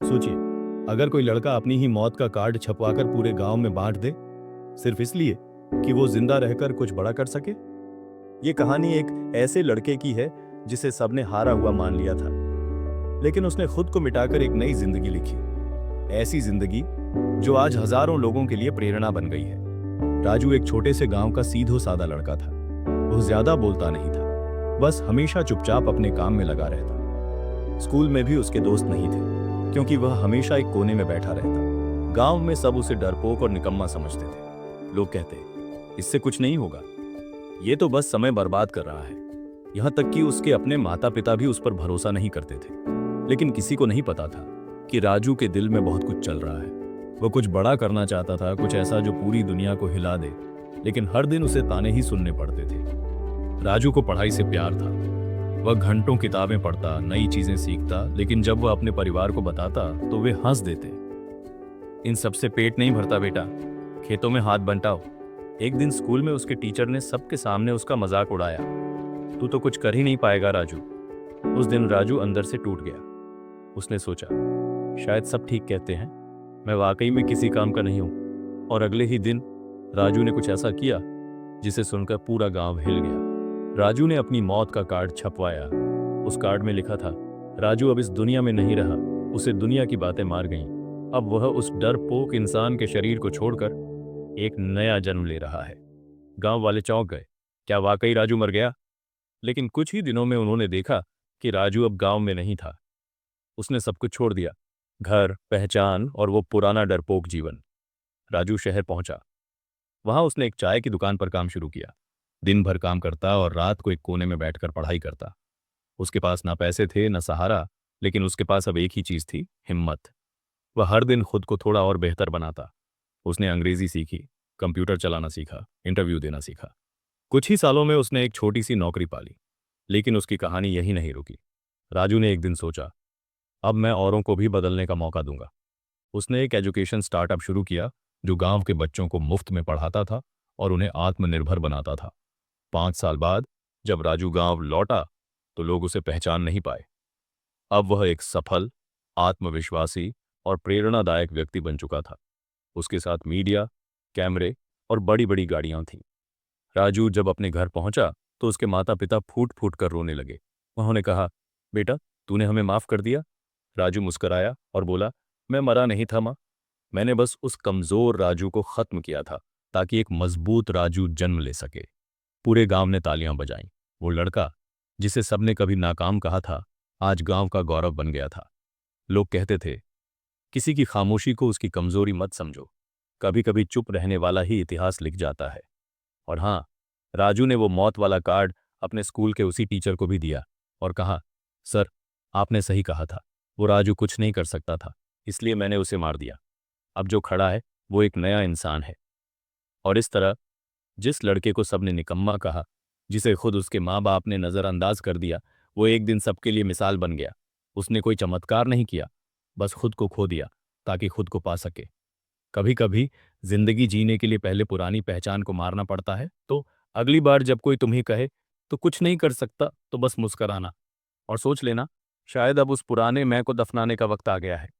सोचिए, अगर कोई लड़का अपनी ही मौत का कार्ड छपवाकर पूरे गांव में बांट दे, सिर्फ इसलिए कि वो जिंदा रहकर कुछ बड़ा कर सके। ये कहानी एक ऐसे लड़के की है जिसे सबने हारा हुआ मान लिया था, लेकिन उसने खुद को मिटाकर एक नई जिंदगी लिखी। ऐसी जिंदगी जो आज हजारों लोगों के लिए प्रेरणा बन गई है। राजू एक छोटे से गांव का सीधो सादा लड़का था। वो ज्यादा बोलता नहीं था, बस हमेशा चुपचाप अपने काम में लगा रहता। स्कूल में भी उसके दोस्त नहीं थे, क्योंकि वह हमेशा एक कोने में बैठा रहता। गांव में सब उसे डरपोक और निकम्मा समझते थे। लोग कहते, इससे कुछ नहीं होगा, ये तो बस समय बर्बाद कर रहा है। यहां तक कि उसके अपने माता पिता भी उस पर भरोसा नहीं करते थे। लेकिन किसी को नहीं पता था कि राजू के दिल में बहुत कुछ चल रहा है। वो कुछ बड़ा करना चाहता था, कुछ ऐसा जो पूरी दुनिया को हिला दे। लेकिन हर दिन उसे ताने ही सुनने पड़ते थे। राजू को पढ़ाई से प्यार था। वह घंटों किताबें पढ़ता, नई चीजें सीखता, लेकिन जब वह अपने परिवार को बताता तो वे हंस देते। इन सबसे पेट नहीं भरता बेटा, खेतों में हाथ बंटाओ। एक दिन स्कूल में उसके टीचर ने सबके सामने उसका मजाक उड़ाया। तू तो कुछ कर ही नहीं पाएगा राजू। उस दिन राजू अंदर से टूट गया। उसने सोचा, शायद सब ठीक कहते हैं, मैं वाकई में किसी काम का नहीं हूं। और अगले ही दिन राजू ने कुछ ऐसा किया जिसे सुनकर पूरा गांव हिल गया। राजू ने अपनी मौत का कार्ड छपवाया। उस कार्ड में लिखा था, राजू अब इस दुनिया में नहीं रहा, उसे दुनिया की बातें मार गईं। अब वह उस डरपोक इंसान के शरीर को छोड़कर एक नया जन्म ले रहा है। गांव वाले चौंक गए, क्या वाकई राजू मर गया? लेकिन कुछ ही दिनों में उन्होंने देखा कि राजू अब गांव में नहीं था। उसने सब कुछ छोड़ दिया, घर, पहचान और वो पुराना डरपोक जीवन। राजू शहर पहुंचा। वहां उसने एक चाय की दुकान पर काम शुरू किया। दिन भर काम करता और रात को एक कोने में बैठकर पढ़ाई करता। उसके पास ना पैसे थे ना सहारा, लेकिन उसके पास अब एक ही चीज थी, हिम्मत। वह हर दिन खुद को थोड़ा और बेहतर बनाता। उसने अंग्रेजी सीखी, कंप्यूटर चलाना सीखा, इंटरव्यू देना सीखा। कुछ ही सालों में उसने एक छोटी सी नौकरी पाली। लेकिन उसकी कहानी यही नहीं रुकी। राजू ने एक दिन सोचा, अब मैं औरों को भी बदलने का मौका दूंगा। उसने एक एजुकेशन स्टार्टअप शुरू किया जो गांव के बच्चों को मुफ्त में पढ़ाता था और उन्हें आत्मनिर्भर बनाता था। 5 साल बाद जब राजू गांव लौटा तो लोग उसे पहचान नहीं पाए। अब वह एक सफल, आत्मविश्वासी और प्रेरणादायक व्यक्ति बन चुका था। उसके साथ मीडिया, कैमरे और बड़ी बड़ी गाड़ियां थीं। राजू जब अपने घर पहुंचा तो उसके माता पिता फूट फूट कर रोने लगे। उन्होंने कहा, बेटा तूने हमें माफ कर दिया? राजू मुस्कराया और बोला, मैं मरा नहीं था माँ, मैंने बस उस कमजोर राजू को खत्म किया था ताकि एक मजबूत राजू जन्म ले सके। पूरे गांव ने तालियां बजाईं। वो लड़का जिसे सबने कभी नाकाम कहा था, आज गांव का गौरव बन गया था। लोग कहते थे, किसी की खामोशी को उसकी कमजोरी मत समझो, कभी कभी चुप रहने वाला ही इतिहास लिख जाता है। और हाँ, राजू ने वो मौत वाला कार्ड अपने स्कूल के उसी टीचर को भी दिया और कहा, सर आपने सही कहा था, वो राजू कुछ नहीं कर सकता था, इसलिए मैंने उसे मार दिया। अब जो खड़ा है वो एक नया इंसान है। और इस तरह जिस लड़के को सबने निकम्मा कहा, जिसे खुद उसके माँ बाप ने नज़रअंदाज कर दिया, वो एक दिन सबके लिए मिसाल बन गया। उसने कोई चमत्कार नहीं किया, बस खुद को खो दिया ताकि खुद को पा सके। कभी कभी जिंदगी जीने के लिए पहले पुरानी पहचान को मारना पड़ता है। तो अगली बार जब कोई तुम्हें कहे तो कुछ नहीं कर सकता, तो बस मुस्कराना और सोच लेना, शायद अब उस पुराने मैं को दफनाने का वक्त आ गया है।